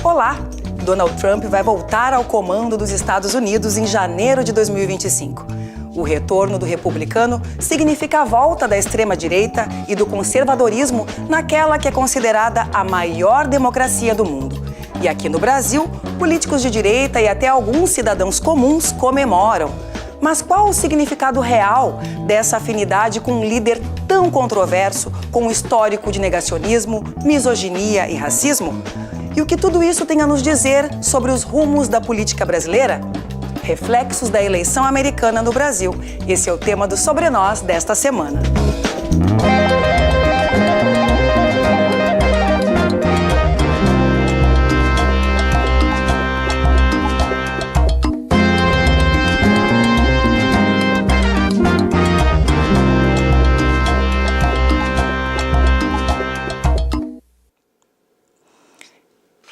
Olá! Donald Trump vai voltar ao comando dos Estados Unidos em janeiro de 2025. O retorno do republicano significa a volta da extrema-direita e do conservadorismo naquela que é considerada a maior democracia do mundo. E aqui no Brasil, políticos de direita e até alguns cidadãos comuns comemoram. Mas qual o significado real dessa afinidade com um líder tão controverso, com um histórico de negacionismo, misoginia e racismo? E o que tudo isso tem a nos dizer sobre os rumos da política brasileira? Reflexos da eleição americana no Brasil. Esse é o tema do Sobre Nós desta semana.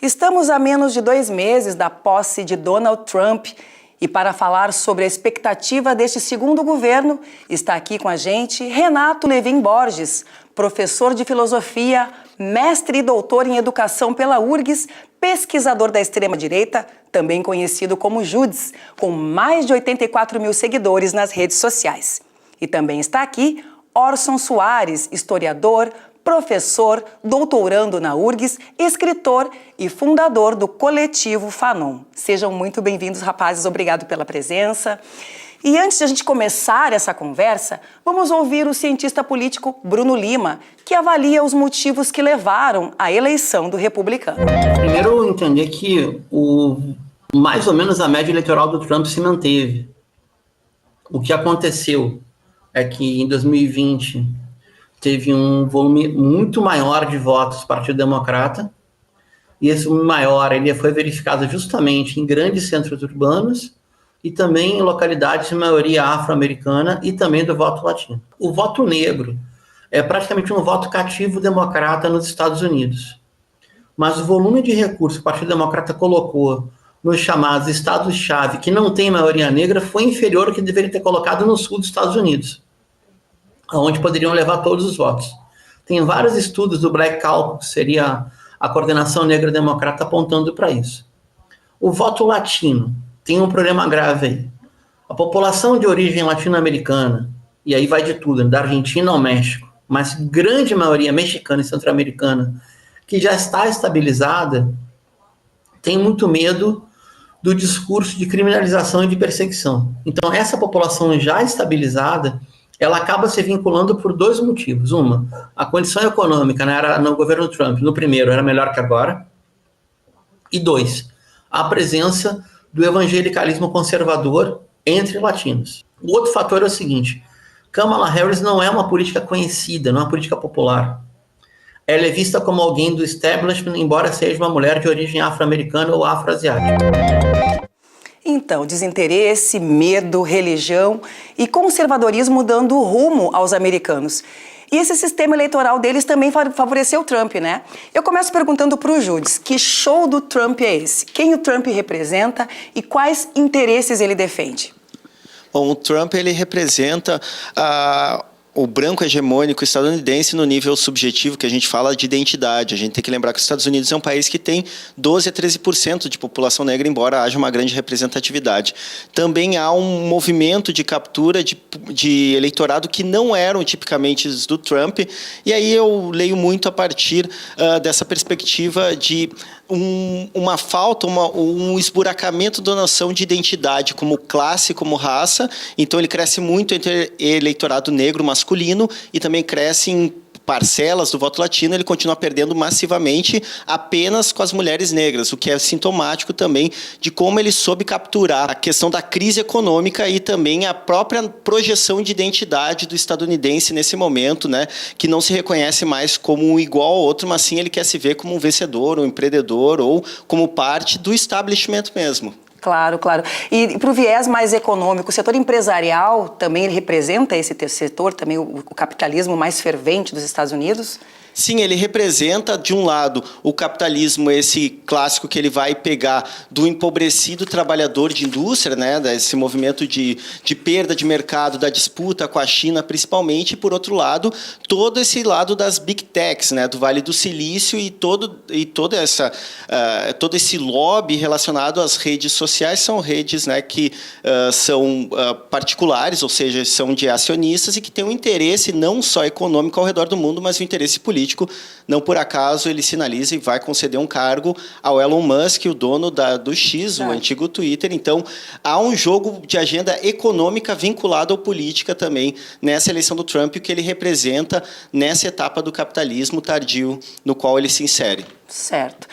Estamos a menos de 2 meses da posse de Donald Trump e para falar sobre a expectativa deste segundo governo, está aqui com a gente Renato Levin Borges, professor de filosofia, mestre e doutor em educação pela URGS, pesquisador da extrema-direita, também conhecido como Judes, com mais de 84 mil seguidores nas redes sociais. E também está aqui Orson Soares, historiador, professor, doutorando na URGS, escritor e fundador do coletivo Fanon. Sejam muito bem-vindos, rapazes. Obrigado pela presença. E antes de a gente começar essa conversa, vamos ouvir o cientista político Bruno Lima, que avalia os motivos que levaram à eleição do republicano. Primeiro, entender que mais ou menos a média eleitoral do Trump se manteve. O que aconteceu é que em 2020 teve um volume muito maior de votos do Partido Democrata, e esse volume maior ele foi verificado justamente em grandes centros urbanos e também em localidades de maioria afro-americana e também do voto latino. O voto negro é praticamente um voto cativo democrata nos Estados Unidos, mas o volume de recursos que o Partido Democrata colocou nos chamados estados-chave, que não tem maioria negra, foi inferior ao que deveria ter colocado no sul dos Estados Unidos, onde poderiam levar todos os votos. Tem vários estudos do Black Caucus, que seria a coordenação negra democrata, apontando para isso. O voto latino tem um problema grave aí. A população de origem latino-americana, e aí vai de tudo, da Argentina ao México, mas grande maioria mexicana e centro-americana, que já está estabilizada, tem muito medo do discurso de criminalização e de perseguição. Então, essa população já estabilizada, ela acaba se vinculando por 2 motivos. Uma, a condição econômica no governo Trump, no primeiro, era melhor que agora. E 2, a presença do evangelicalismo conservador entre latinos. O outro fator é o seguinte: Kamala Harris não é uma política conhecida, não é uma política popular. Ela é vista como alguém do establishment, embora seja uma mulher de origem afro-americana ou afro-asiática. Então, desinteresse, medo, religião e conservadorismo dando rumo aos americanos. E esse sistema eleitoral deles também favoreceu o Trump, né? Eu começo perguntando para o Judes, que show do Trump é esse? Quem o Trump representa e quais interesses ele defende? Bom, o Trump ele representa o branco hegemônico estadunidense no nível subjetivo, que a gente fala de identidade. A gente tem que lembrar que os Estados Unidos é um país que tem 12 a 13% de população negra, embora haja uma grande representatividade. Também há um movimento de captura de eleitorado que não eram tipicamente do Trump, e aí eu leio muito a partir dessa perspectiva de uma falta, um esburacamento da noção de identidade como classe, como raça. Então ele cresce muito entre eleitorado negro masculino e também cresce em parcelas do voto latino. Ele continua perdendo massivamente apenas com as mulheres negras, o que é sintomático também de como ele soube capturar a questão da crise econômica e também a própria projeção de identidade do estadunidense nesse momento, né, que não se reconhece mais como um igual ao outro, mas sim ele quer se ver como um vencedor, um empreendedor ou como parte do establishment mesmo. Claro, claro. E para o viés mais econômico, o setor empresarial também ele representa esse setor, também o capitalismo mais fervente dos Estados Unidos? Sim, ele representa, de um lado, o capitalismo, esse clássico que ele vai pegar do empobrecido trabalhador de indústria, né, desse movimento de perda de mercado, da disputa com a China, principalmente, e, por outro lado, todo esse lado das big techs, né, do Vale do Silício e todo esse lobby relacionado às redes sociais, são redes, né, que são particulares, ou seja, são de acionistas e que têm um interesse não só econômico ao redor do mundo, mas um interesse político. Não por acaso ele sinaliza e vai conceder um cargo ao Elon Musk, o dono do X, o antigo Twitter. Então, há um jogo de agenda econômica vinculado à política também nessa eleição do Trump, o que ele representa nessa etapa do capitalismo tardio no qual ele se insere. Certo.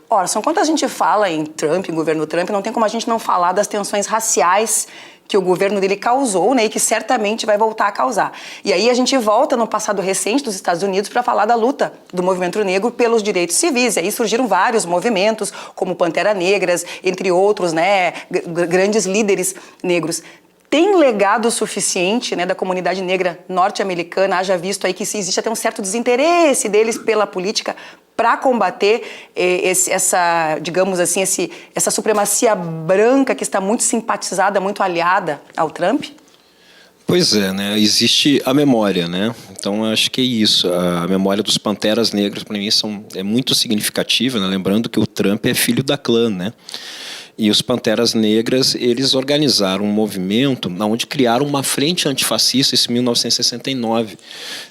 Orson, quando a gente fala em Trump, em governo Trump, não tem como a gente não falar das tensões raciais que o governo dele causou, né, e que certamente vai voltar a causar. E aí a gente volta no passado recente dos Estados Unidos para falar da luta do movimento negro pelos direitos civis. E aí surgiram vários movimentos, como Pantera Negras, entre outros, né, grandes líderes negros. Tem legado suficiente, né, da comunidade negra norte-americana, haja visto aí que existe até um certo desinteresse deles pela política para combater digamos assim, essa supremacia branca que está muito simpatizada, muito aliada ao Trump? Pois é, né? Existe a memória, né? Então, acho que é isso. A memória dos Panteras Negras, para mim, é muito significativa, né? Lembrando que o Trump é filho da clã, né? E os Panteras Negras, eles organizaram um movimento onde criaram uma frente antifascista em 1969,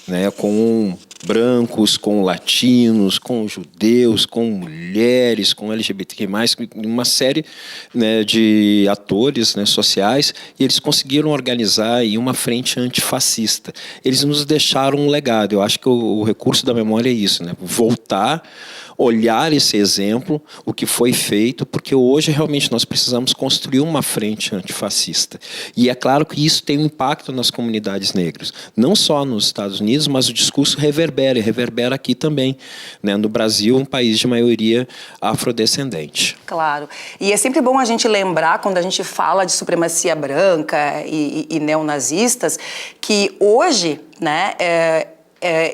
né, com brancos, com latinos, com judeus, com mulheres, com LGBTQ+, uma série, né, de atores, né, sociais, e eles conseguiram organizar aí uma frente antifascista. Eles nos deixaram um legado. Eu acho que o recurso da memória é isso, né, voltar, olhar esse exemplo, o que foi feito, porque hoje realmente nós precisamos construir uma frente antifascista. E é claro que isso tem um impacto nas comunidades negras, não só nos Estados Unidos, mas o discurso reverbera aqui também, né? No Brasil, um país de maioria afrodescendente. Claro. E é sempre bom a gente lembrar, quando a gente fala de supremacia branca e neonazistas, que hoje, né,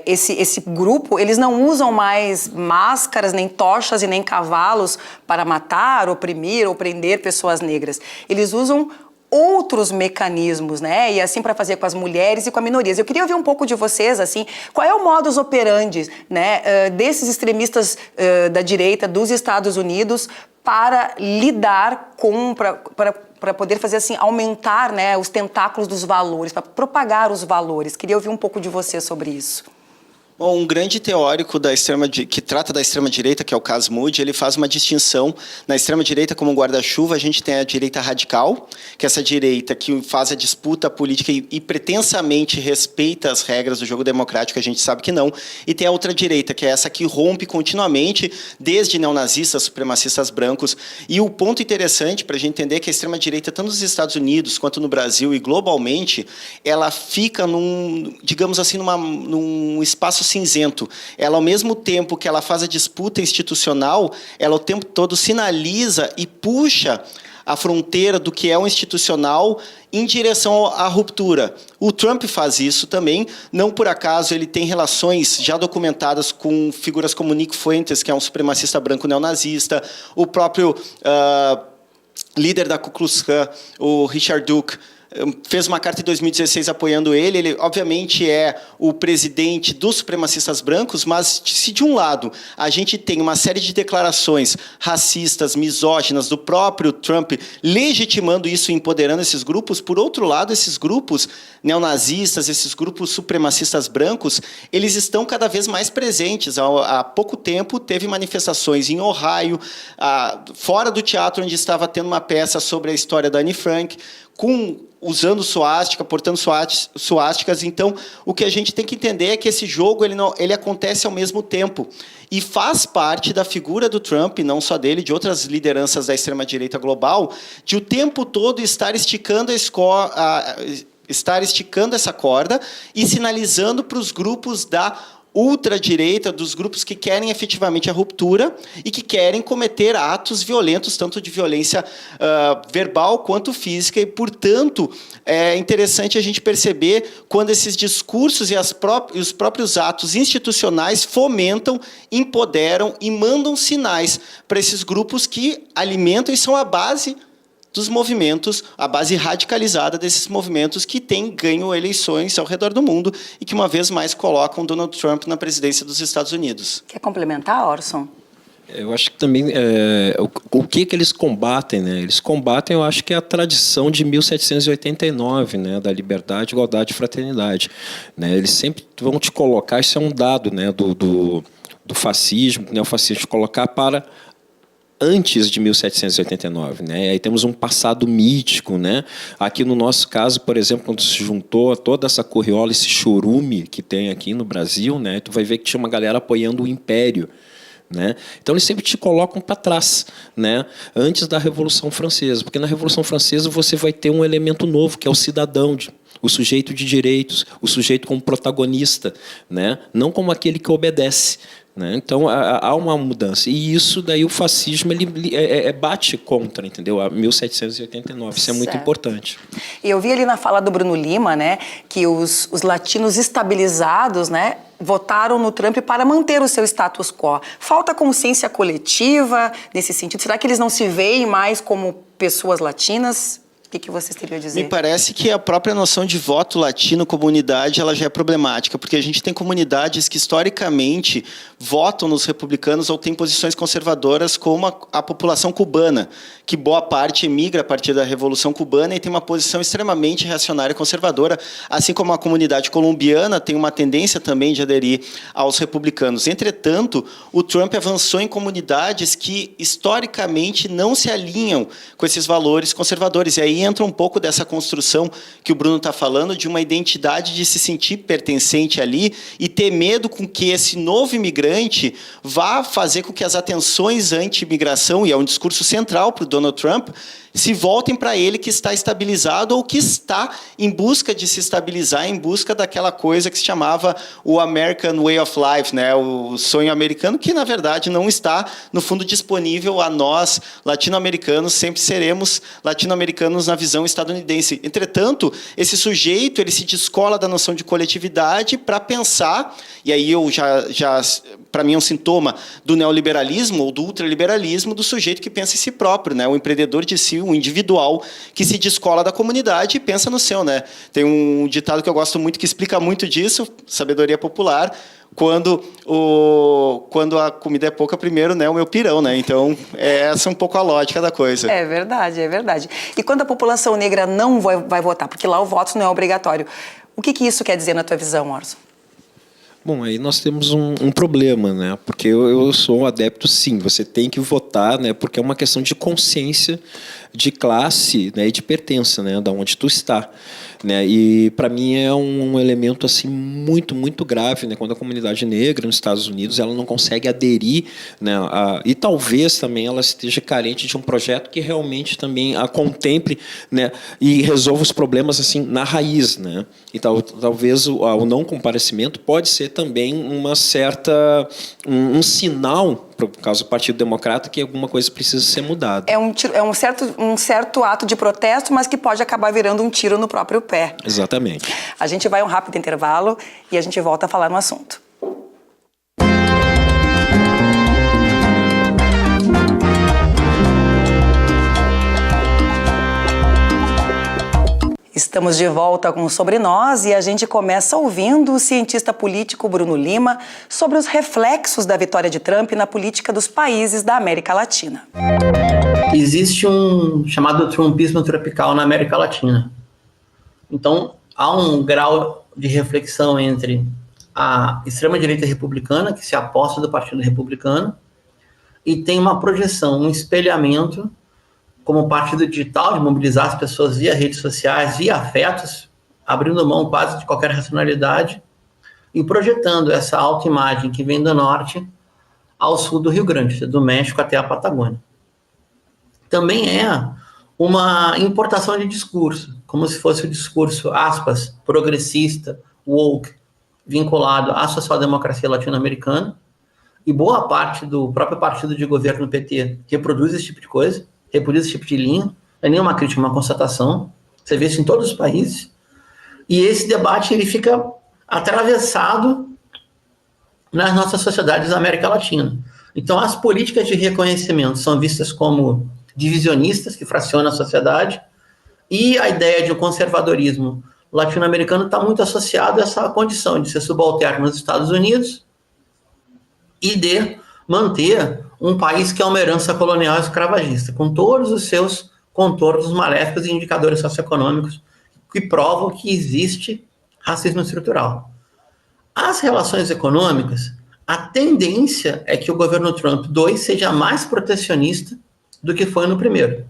esse grupo, eles não usam mais máscaras, nem tochas e nem cavalos para matar, oprimir ou prender pessoas negras. Eles usam outros mecanismos, né? E assim para fazer com as mulheres e com as minorias. Eu queria ouvir um pouco de vocês, assim, qual é o modus operandi, né, desses extremistas da direita dos Estados Unidos para lidar com, para poder fazer assim, aumentar, né, os tentáculos dos valores, para propagar os valores. Queria ouvir um pouco de você sobre isso. Bom, um grande teórico que trata da extrema-direita, que é o Cas Moody, ele faz uma distinção. Na extrema-direita, como guarda-chuva, a gente tem a direita radical, que é essa direita que faz a disputa política e pretensamente respeita as regras do jogo democrático, a gente sabe que não. E tem a outra direita, que é essa que rompe continuamente, desde neonazistas, supremacistas brancos. E o ponto interessante para a gente entender é que a extrema-direita, tanto nos Estados Unidos quanto no Brasil e globalmente, ela fica digamos assim, num espaço cinzento. Ela, ao mesmo tempo que ela faz a disputa institucional, ela o tempo todo sinaliza e puxa a fronteira do que é o institucional em direção à ruptura. O Trump faz isso também, não por acaso ele tem relações já documentadas com figuras como Nick Fuentes, que é um supremacista branco neonazista, o próprio líder da Ku Klux Klan, o Richard Duke, fez uma carta em 2016 apoiando ele. Ele, obviamente, é o presidente dos supremacistas brancos, mas se, de um lado, a gente tem uma série de declarações racistas, misóginas, do próprio Trump, legitimando isso e empoderando esses grupos, por outro lado, esses grupos neonazistas, esses grupos supremacistas brancos, eles estão cada vez mais presentes. Há pouco tempo, teve manifestações em Ohio, fora do teatro, onde estava tendo uma peça sobre a história da Anne Frank, usando suástica, portando suásticas. Então, o que a gente tem que entender é que esse jogo ele acontece ao mesmo tempo e faz parte da figura do Trump, não só dele, de outras lideranças da extrema-direita global, de o tempo todo estar esticando essa corda e sinalizando para os grupos da ultradireita, dos grupos que querem efetivamente a ruptura e que querem cometer atos violentos, tanto de violência verbal quanto física, e, portanto, é interessante a gente perceber quando esses discursos e os próprios atos institucionais fomentam, empoderam e mandam sinais para esses grupos que alimentam e são a base dos movimentos, a base radicalizada desses movimentos que têm ganho eleições ao redor do mundo e que, uma vez mais, colocam Donald Trump na presidência dos Estados Unidos. Quer complementar, Orson? Eu acho que também o que eles combatem, né? Eles combatem, eu acho que é a tradição de 1789, né? Da liberdade, igualdade e fraternidade, né? Eles sempre vão te colocar, isso é um dado, né? Do fascismo, neofascismo, colocar para antes de 1789, né? Aí temos um passado mítico, né? Aqui no nosso caso, por exemplo, quando se juntou a toda essa corriola, esse chorume que tem aqui no Brasil, né? Tu vai ver que tinha uma galera apoiando o Império, né? Então eles sempre te colocam para trás, né? Antes da Revolução Francesa, porque na Revolução Francesa você vai ter um elemento novo, que é o cidadão, o sujeito de direitos, o sujeito como protagonista, né? Não como aquele que obedece, né? Então há uma mudança, e isso daí o fascismo ele bate contra, entendeu? A 1789, isso é muito importante. E eu vi ali na fala do Bruno Lima, né, que os latinos estabilizados, né, votaram no Trump para manter o seu status quo. Falta consciência coletiva nesse sentido? Será que eles não se veem mais como pessoas latinas? O que vocês teriam a dizer? Me parece que a própria noção de voto latino, comunidade, ela já é problemática, porque a gente tem comunidades que, historicamente, votam nos republicanos ou têm posições conservadoras, como a população cubana, que boa parte emigra a partir da Revolução Cubana e tem uma posição extremamente reacionária e conservadora, assim como a comunidade colombiana tem uma tendência também de aderir aos republicanos. Entretanto, o Trump avançou em comunidades que, historicamente, não se alinham com esses valores conservadores. E aí entra um pouco dessa construção que o Bruno está falando, de uma identidade de se sentir pertencente ali e ter medo com que esse novo imigrante vá fazer com que as atenções anti-imigração, e é um discurso central para o Donald Trump, se voltem para ele que está estabilizado ou que está em busca de se estabilizar, em busca daquela coisa que se chamava o American Way of Life, né? O sonho americano, que, na verdade, não está, no fundo, disponível a nós, latino-americanos, sempre seremos latino-americanos na visão estadunidense. Entretanto, esse sujeito ele se descola da noção de coletividade para pensar, e aí para mim é um sintoma do neoliberalismo ou do ultraliberalismo, do sujeito que pensa em si próprio, né? O empreendedor de si, um individual que se descola da comunidade e pensa no seu, né? Tem um ditado que eu gosto muito que explica muito disso, sabedoria popular, quando a comida é pouca, primeiro, né, o meu pirão, né? Então, essa é um pouco a lógica da coisa. É verdade, é verdade. E quando a população negra não vai votar, porque lá o voto não é obrigatório, o que isso quer dizer na tua visão, Orson? Bom, aí nós temos um problema, né? Porque eu sou um adepto, sim, você tem que votar, né? Porque é uma questão de consciência, de classe, né? E de pertença, né? Da onde tu está, né? E para mim é um elemento assim muito, muito grave, né? Quando a comunidade negra nos Estados Unidos ela não consegue aderir, né? E talvez também ela esteja carente de um projeto que realmente também a contemple, né? E resolva os problemas assim na raiz, né? E talvez o não comparecimento pode ser também uma certa um sinal, por causa do Partido Democrata, que alguma coisa precisa ser mudada. É um certo ato de protesto, mas que pode acabar virando um tiro no próprio pé. Exatamente. A gente vai a um rápido intervalo e a gente volta a falar no assunto. Estamos de volta com Sobre Nós e a gente começa ouvindo o cientista político Bruno Lima sobre os reflexos da vitória de Trump na política dos países da América Latina. Existe um chamado trumpismo tropical na América Latina. Então, há um grau de reflexão entre a extrema-direita republicana, que se aposta do Partido Republicano, e tem uma projeção, um espelhamento como partido digital, de mobilizar as pessoas via redes sociais, via afetos, abrindo mão quase de qualquer racionalidade e projetando essa autoimagem que vem do norte ao sul do Rio Grande, do México até a Patagônia. Também é uma importação de discurso, como se fosse o discurso, aspas, progressista, woke, vinculado à social-democracia latino-americana, e boa parte do próprio partido de governo PT reproduz esse tipo de coisa, reproduz esse tipo de linha, não é nenhuma crítica, uma constatação, você vê isso em todos os países, e esse debate ele fica atravessado nas nossas sociedades da América Latina. Então, as políticas de reconhecimento são vistas como divisionistas, que fracionam a sociedade, e a ideia de um conservadorismo latino-americano está muito associado a essa condição de ser subalterno nos Estados Unidos e de manter um país que é uma herança colonial escravagista, com todos os seus contornos maléficos e indicadores socioeconômicos que provam que existe racismo estrutural. As relações econômicas, a tendência é que o governo Trump 2 seja mais protecionista do que foi no primeiro.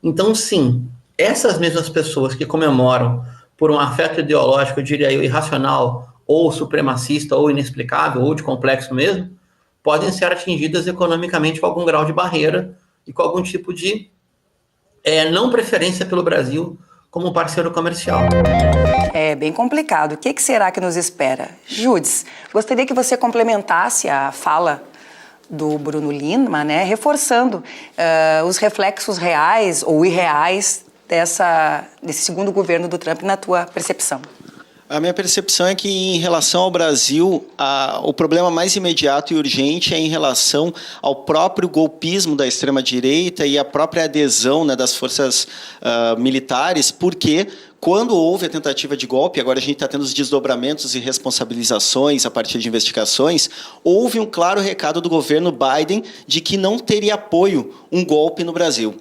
Então, sim, essas mesmas pessoas que comemoram por um afeto ideológico, eu diria eu, irracional, ou supremacista, ou inexplicável, ou de complexo mesmo, podem ser atingidas economicamente com algum grau de barreira e com algum tipo de não preferência pelo Brasil como parceiro comercial. É bem complicado. O que será que nos espera? Judis, gostaria que você complementasse a fala do Bruno Lima, né, reforçando os reflexos reais ou irreais desse segundo governo do Trump, na tua percepção. A minha percepção é que, em relação ao Brasil, o problema mais imediato e urgente é em relação ao próprio golpismo da extrema-direita e a própria adesão, né, das forças militares, porque quando houve a tentativa de golpe, agora a gente está tendo os desdobramentos e responsabilizações a partir de investigações, houve um claro recado do governo Biden de que não teria apoio um golpe no Brasil.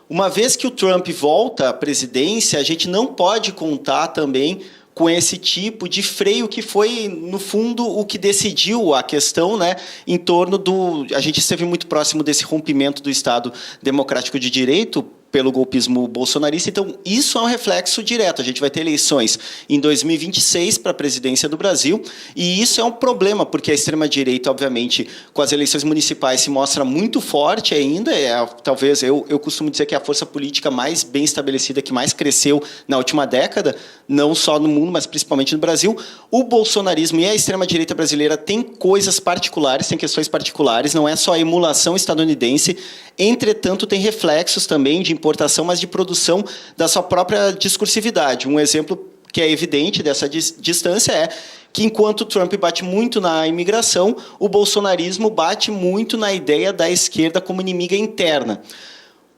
Uma vez que o Trump volta à presidência, a gente não pode contar também com esse tipo de freio que foi, no fundo, o que decidiu a questão, né, em torno do... A gente esteve muito próximo desse rompimento do Estado democrático de direito pelo golpismo bolsonarista, então isso é um reflexo direto. A gente vai ter eleições em 2026 para a presidência do Brasil, e isso é um problema, porque a extrema-direita, obviamente, com as eleições municipais se mostra muito forte ainda, talvez, eu costumo dizer que é a força política mais bem estabelecida, que mais cresceu na última década, não só no mundo, mas principalmente no Brasil. O bolsonarismo e a extrema-direita brasileira têm coisas particulares, têm questões particulares, não é só a emulação estadunidense, entretanto, tem reflexos também de importação, mas de produção da sua própria discursividade. Um exemplo que é evidente dessa distância é que, enquanto o Trump bate muito na imigração, o bolsonarismo bate muito na ideia da esquerda como inimiga interna.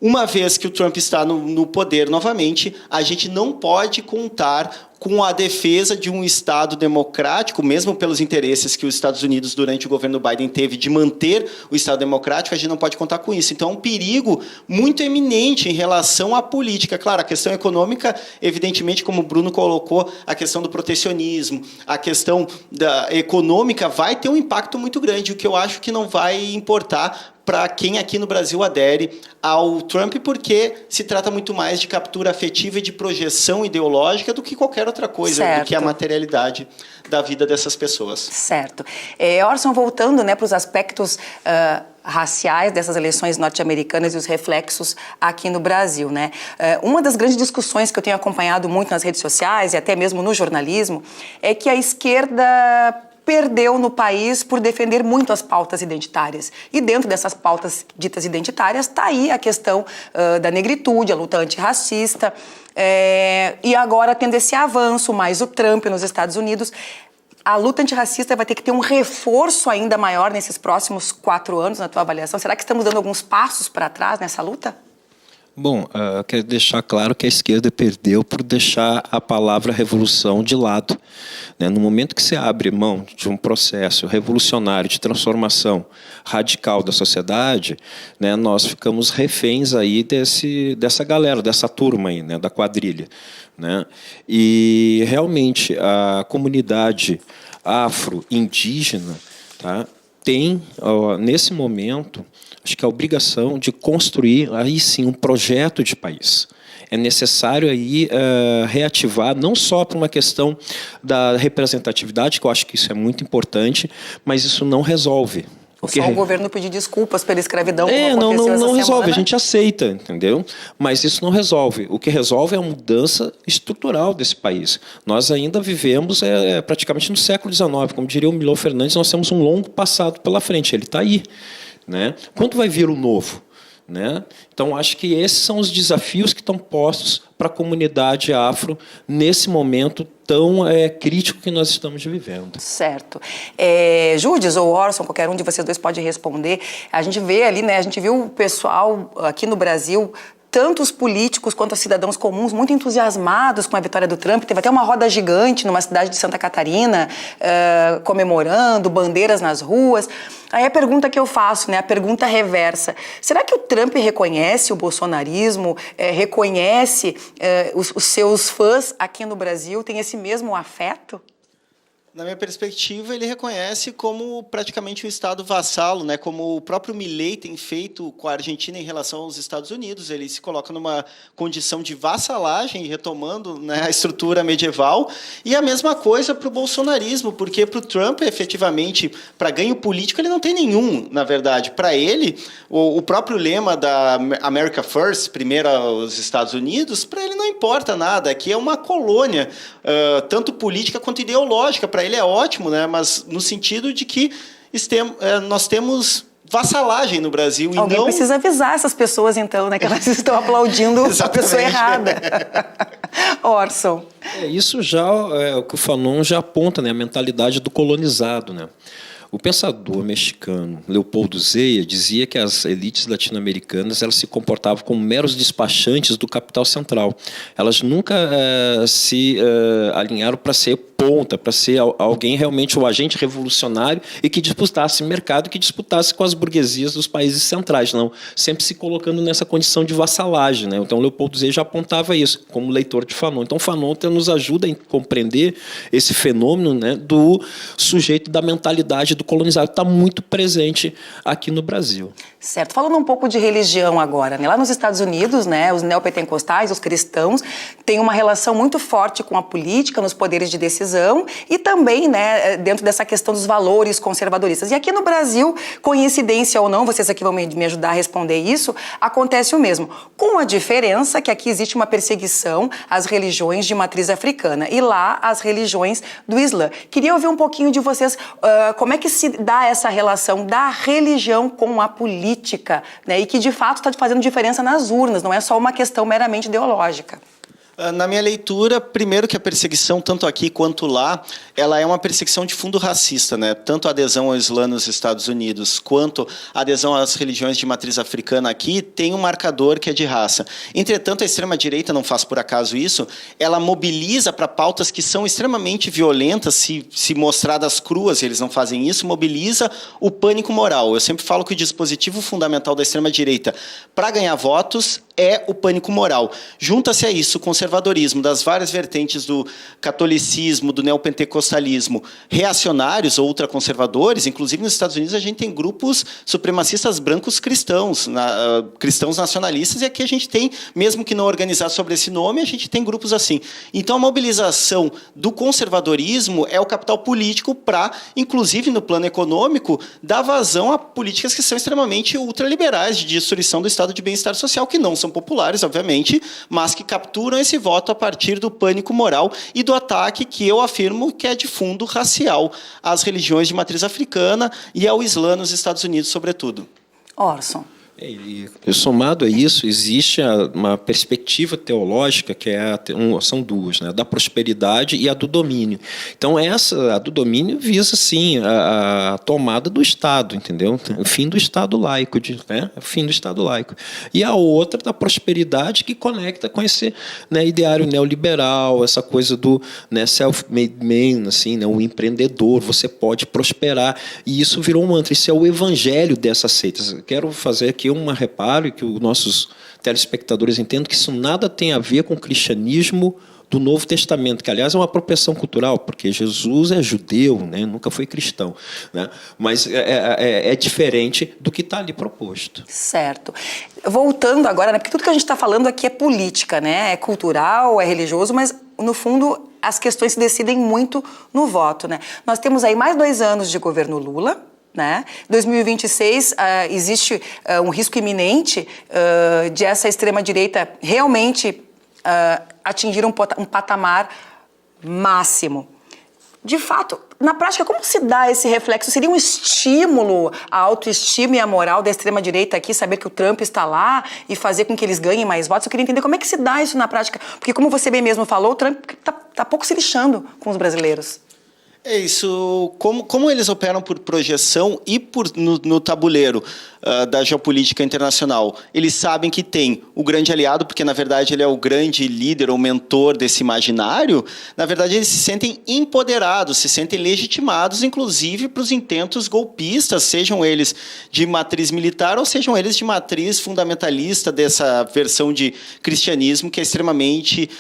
Uma vez que o Trump está no poder novamente, a gente não pode contar com a defesa de um Estado democrático, mesmo pelos interesses que os Estados Unidos, durante o governo Biden, teve de manter o Estado democrático, a gente não pode contar com isso. Então, é um perigo muito eminente em relação à política. Claro, a questão econômica, evidentemente, como o Bruno colocou, a questão do protecionismo, a questão econômica vai ter um impacto muito grande, o que eu acho que não vai importar para quem aqui no Brasil adere ao Trump, porque se trata muito mais de captura afetiva e de projeção ideológica do que qualquer outra coisa, certo, do que a materialidade da vida dessas pessoas. Certo. Orson, voltando, né, para os aspectos raciais dessas eleições norte-americanas e os reflexos aqui no Brasil, né? Uma das grandes discussões que eu tenho acompanhado muito nas redes sociais e até mesmo no jornalismo é que a esquerda perdeu no país por defender muito as pautas identitárias. E dentro dessas pautas ditas identitárias está aí a questão da negritude, a luta antirracista, e agora tendo esse avanço, mais o Trump nos Estados Unidos, a luta antirracista vai ter que ter um reforço ainda maior nesses próximos 4 anos, na tua avaliação. Será que estamos dando alguns passos para trás nessa luta? Bom, quero deixar claro que a esquerda perdeu por deixar a palavra revolução de lado, né? No momento que você abre mão de um processo revolucionário de transformação radical da sociedade, né, nós ficamos reféns aí dessa galera, dessa turma aí, né, da quadrilha, né? E realmente a comunidade afro-indígena, tá, tem, nesse momento, acho que a obrigação de construir, aí sim, um projeto de país. É necessário aí reativar, não só por uma questão da representatividade, que eu acho que isso é muito importante, mas isso não resolve. Só o governo pedir desculpas pela escravidão, como não aconteceu essa resolve, semana. a gente aceita, entendeu? Mas isso não resolve. O que resolve é a mudança estrutural desse país. Nós ainda vivemos praticamente no século XIX, como diria o Milor Fernandes, nós temos um longo passado pela frente, ele está aí, né? Quando vai vir o novo? Né? Então, acho que esses são os desafios que estão postos para a comunidade afro nesse momento tão crítico que nós estamos vivendo. Certo. Júdice ou Orson, qualquer um de vocês dois pode responder. A gente vê ali, né? A gente viu o pessoal aqui no Brasil, tanto os políticos quanto os cidadãos comuns, muito entusiasmados com a vitória do Trump. Teve até uma roda gigante numa cidade de Santa Catarina, comemorando, bandeiras nas ruas. Aí a pergunta que eu faço, né, a pergunta reversa, será que o Trump reconhece o bolsonarismo, reconhece os seus fãs aqui no Brasil, tem esse mesmo afeto? Na minha perspectiva, ele reconhece como praticamente um Estado vassalo, né? Como o próprio Milei tem feito com a Argentina em relação aos Estados Unidos. Ele se coloca numa condição de vassalagem, retomando, né, a estrutura medieval. E a mesma coisa para o bolsonarismo, porque para o Trump, efetivamente, para ganho político, ele não tem nenhum, na verdade. Para ele, o próprio lema da America First, primeiro aos Estados Unidos, para ele não importa nada. Aqui é uma colônia, tanto política quanto ideológica. Para ele é ótimo, né? Mas no sentido de que nós temos vassalagem no Brasil. Alguém e não... precisa avisar essas pessoas, então, né? Que elas estão aplaudindo a pessoa errada. Orson. Isso já é o que o Fanon já aponta, né? A mentalidade do colonizado, né? O pensador mexicano Leopoldo Zeya dizia que as elites latino-americanas elas se comportavam como meros despachantes do capital central. Elas nunca se alinharam para ser ponta, para ser alguém realmente o agente revolucionário e que disputasse mercado, que disputasse com as burguesias dos países centrais, não, sempre se colocando nessa condição de vassalagem, né? Então, Leopoldo Zeya já apontava isso, como leitor de Fanon. Então, Fanon nos ajuda a compreender esse fenômeno, né, do sujeito da mentalidade do colonizado, que está muito presente aqui no Brasil. Certo. Falando um pouco de religião agora, né? Lá nos Estados Unidos, né, os neopentecostais, os cristãos, têm uma relação muito forte com a política, nos poderes de decisão e também, né, dentro dessa questão dos valores conservadoristas. E aqui no Brasil, coincidência ou não, vocês aqui vão me ajudar a responder isso, acontece o mesmo. Com a diferença que aqui existe uma perseguição às religiões de matriz africana e lá às religiões do Islã. Queria ouvir um pouquinho de vocês, como é que se dá essa relação da religião com a política, né, e que de fato está fazendo diferença nas urnas, não é só uma questão meramente ideológica. Na minha leitura, primeiro que a perseguição, tanto aqui quanto lá, ela é uma perseguição de fundo racista, né? Tanto a adesão ao Islã nos Estados Unidos, quanto a adesão às religiões de matriz africana aqui, tem um marcador que é de raça. Entretanto, a extrema-direita, não faz por acaso isso, ela mobiliza para pautas que são extremamente violentas, se mostradas cruas, eles não fazem isso, mobiliza o pânico moral. Eu sempre falo que o dispositivo fundamental da extrema-direita para ganhar votos é o pânico moral. Junta-se a isso o conservadorismo das várias vertentes do catolicismo, do neopentecostalismo, reacionários ou ultraconservadores. Inclusive, nos Estados Unidos, a gente tem grupos supremacistas brancos cristãos, cristãos nacionalistas, e aqui a gente tem, mesmo que não organizar sobre esse nome, a gente tem grupos assim. Então, a mobilização do conservadorismo é o capital político para, inclusive no plano econômico, dar vazão a políticas que são extremamente ultraliberais, de destruição do estado de bem-estar social, que não são populares, obviamente, mas que capturam esse voto a partir do pânico moral e do ataque que eu afirmo que é de fundo racial às religiões de matriz africana e ao Islã nos Estados Unidos, sobretudo. Orson. E somado a isso, existe uma perspectiva teológica que são duas, né? Da prosperidade e a do domínio. Então, a do domínio visa, sim, a tomada do Estado, entendeu? O fim do Estado laico, né? O fim do Estado laico. E a outra da prosperidade que conecta com esse, né, ideário neoliberal, essa coisa do, né, self-made man, assim, né, o empreendedor, você pode prosperar. E isso virou um mantra, isso é o evangelho dessas seitas. Eu quero fazer aqui um reparo e que os nossos telespectadores entendam que isso nada tem a ver com o cristianismo do Novo Testamento, que, aliás, é uma apropriação cultural, porque Jesus é judeu, né? Nunca foi cristão, né? Mas é diferente do que está ali proposto. Certo. Voltando agora, né? Porque tudo que a gente está falando aqui é política, né? É cultural, é religioso, mas, no fundo, as questões se decidem muito no voto, né? Nós temos aí mais 2 anos de governo Lula, né? 2026 existe um risco iminente de essa extrema-direita realmente atingir um patamar máximo. De fato, na prática, como se dá esse reflexo? Seria um estímulo à autoestima e à moral da extrema-direita aqui, saber que o Trump está lá e fazer com que eles ganhem mais votos? Eu queria entender como é que se dá isso na prática, porque como você bem mesmo falou, o Trump está pouco se lixando com os brasileiros. É isso, como eles operam por projeção e no tabuleiro da geopolítica internacional, eles sabem que tem o grande aliado, porque na verdade ele é o grande líder ou mentor desse imaginário, na verdade eles se sentem empoderados, se sentem legitimados, inclusive para os intentos golpistas, sejam eles de matriz militar ou sejam eles de matriz fundamentalista dessa versão de cristianismo que é extremamente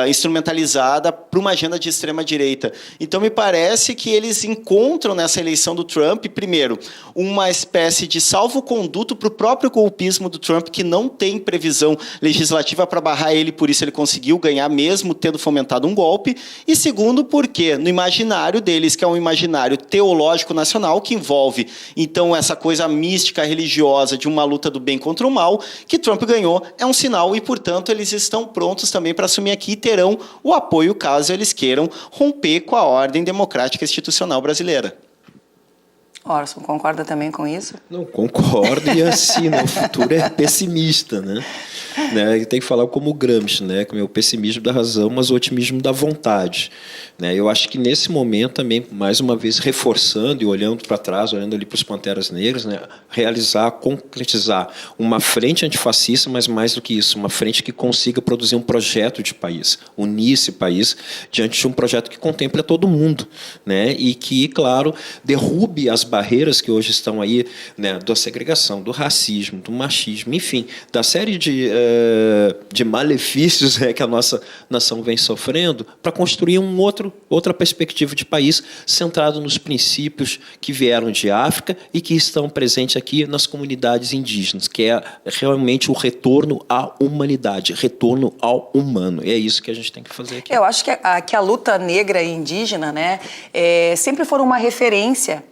instrumentalizada para uma agenda de extrema-direita. Então me parece que eles encontram nessa eleição do Trump, primeiro, uma espécie de salvo-conduto para o próprio golpismo do Trump, que não tem previsão legislativa para barrar ele, por isso ele conseguiu ganhar, mesmo tendo fomentado um golpe. E segundo, porque no imaginário deles, que é um imaginário teológico nacional, que envolve, então, essa coisa mística, religiosa de uma luta do bem contra o mal, que Trump ganhou, é um sinal e, portanto, eles estão prontos também para assumir aqui e terão o apoio caso eles queiram romper com a ordem democrática institucional brasileira. Orson, concorda também com isso? Não, concordo, e assim, né, o futuro é pessimista, né? E tem que falar como o Gramsci, né, que é o pessimismo da razão, mas o otimismo da vontade. Né? Eu acho que nesse momento também, mais uma vez, reforçando e olhando para trás, olhando ali para os Panteras Negras, né, realizar, concretizar uma frente antifascista, mas mais do que isso, uma frente que consiga produzir um projeto de país, unir esse país diante de um projeto que contemple todo mundo, né, e que, claro, derrube as barreiras que hoje estão aí, né, da segregação, do racismo, do machismo, enfim, da série de malefícios, né, que a nossa nação vem sofrendo, para construir outra perspectiva de país centrado nos princípios que vieram de África e que estão presentes aqui nas comunidades indígenas, que é realmente o retorno à humanidade, retorno ao humano. E é isso que a gente tem que fazer aqui. Eu acho que a luta negra e indígena, né, sempre foram uma referência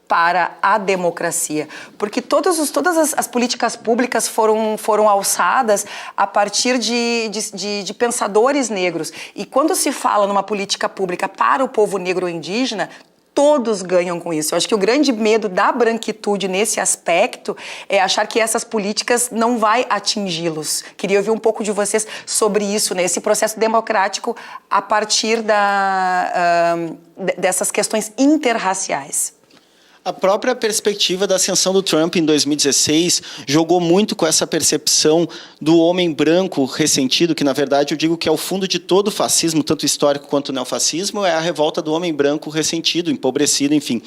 para a democracia, porque todas as políticas públicas foram alçadas a partir de pensadores negros. E quando se fala numa política pública para o povo negro ou indígena, todos ganham com isso. Eu acho que o grande medo da branquitude nesse aspecto é achar que essas políticas não vai atingi-los. Queria ouvir um pouco de vocês sobre isso, né? Esse processo democrático a partir dessas questões interraciais. A própria perspectiva da ascensão do Trump em 2016 jogou muito com essa percepção do homem branco ressentido, que, na verdade, eu digo que é o fundo de todo o fascismo, tanto histórico quanto neofascismo, é a revolta do homem branco ressentido, empobrecido, enfim.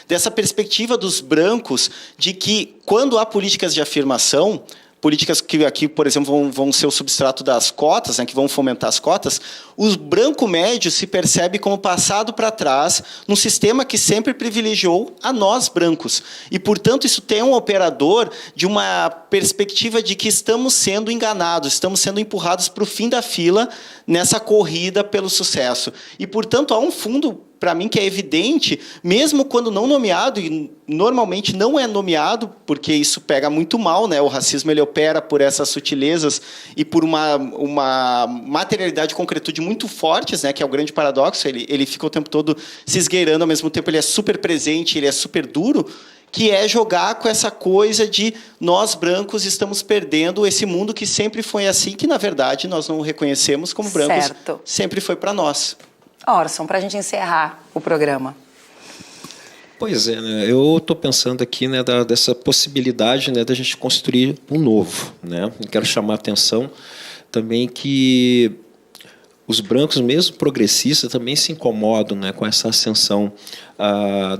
Dessa perspectiva dos brancos de que, quando há políticas de afirmação, políticas que aqui, por exemplo, vão ser o substrato das cotas, né, que vão fomentar as cotas, o branco médio se percebe como passado para trás num sistema que sempre privilegiou a nós brancos. E, portanto, isso tem um operador de uma perspectiva de que estamos sendo enganados, estamos sendo empurrados para o fim da fila nessa corrida pelo sucesso. E, portanto, há um fundo, para mim, que é evidente, mesmo quando não nomeado, e normalmente não é nomeado, porque isso pega muito mal, né? O racismo ele opera por essas sutilezas e por uma materialidade e concretude muito fortes, né? Que é o grande paradoxo, ele fica o tempo todo se esgueirando, ao mesmo tempo ele é super presente, ele é super duro, que é jogar com essa coisa de nós brancos estamos perdendo esse mundo que sempre foi assim, que, na verdade, nós não reconhecemos como brancos, certo. Sempre foi para nós. Orson, para a gente encerrar o programa. Pois é, né? Eu estou pensando aqui, né, dessa possibilidade, né, da gente construir um novo. Né? Eu quero chamar a atenção também que os brancos, mesmo progressistas, também se incomodam, né, com essa ascensão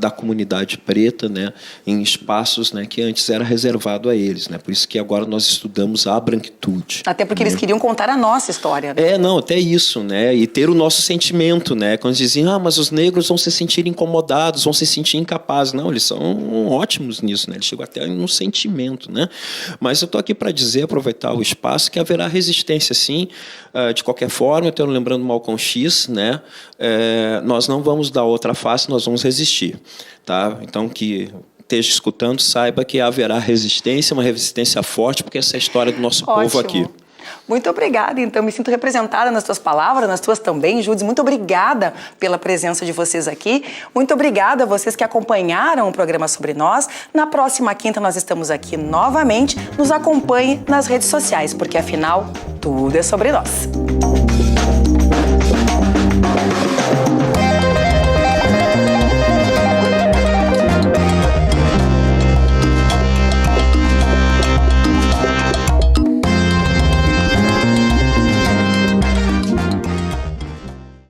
da comunidade preta, né, em espaços, né, que antes era reservado a eles. Né? Por isso que agora nós estudamos a branquitude. Até porque eles queriam contar a nossa história. Né? Não, até isso. Né? E ter o nosso sentimento. Né? Quando diziam, mas os negros vão se sentir incomodados, vão se sentir incapazes. Não, eles são ótimos nisso. Né? Eles chegam até no sentimento. Né? Mas eu estou aqui para dizer, aproveitar o espaço, que haverá resistência, sim, de qualquer forma. Eu estou lembrando Malcolm X, né? Nós não vamos dar outra face, nós vamos resistir. Tá? Então, que esteja escutando saiba que haverá resistência, uma resistência forte, porque essa é a história do nosso povo aqui. Muito obrigada, então, me sinto representada nas tuas palavras, nas tuas também, Judis. Muito obrigada pela presença de vocês aqui. Muito obrigada a vocês que acompanharam o programa Sobre Nós. Na próxima quinta nós estamos aqui novamente. Nos acompanhe nas redes sociais, porque afinal, tudo é sobre nós.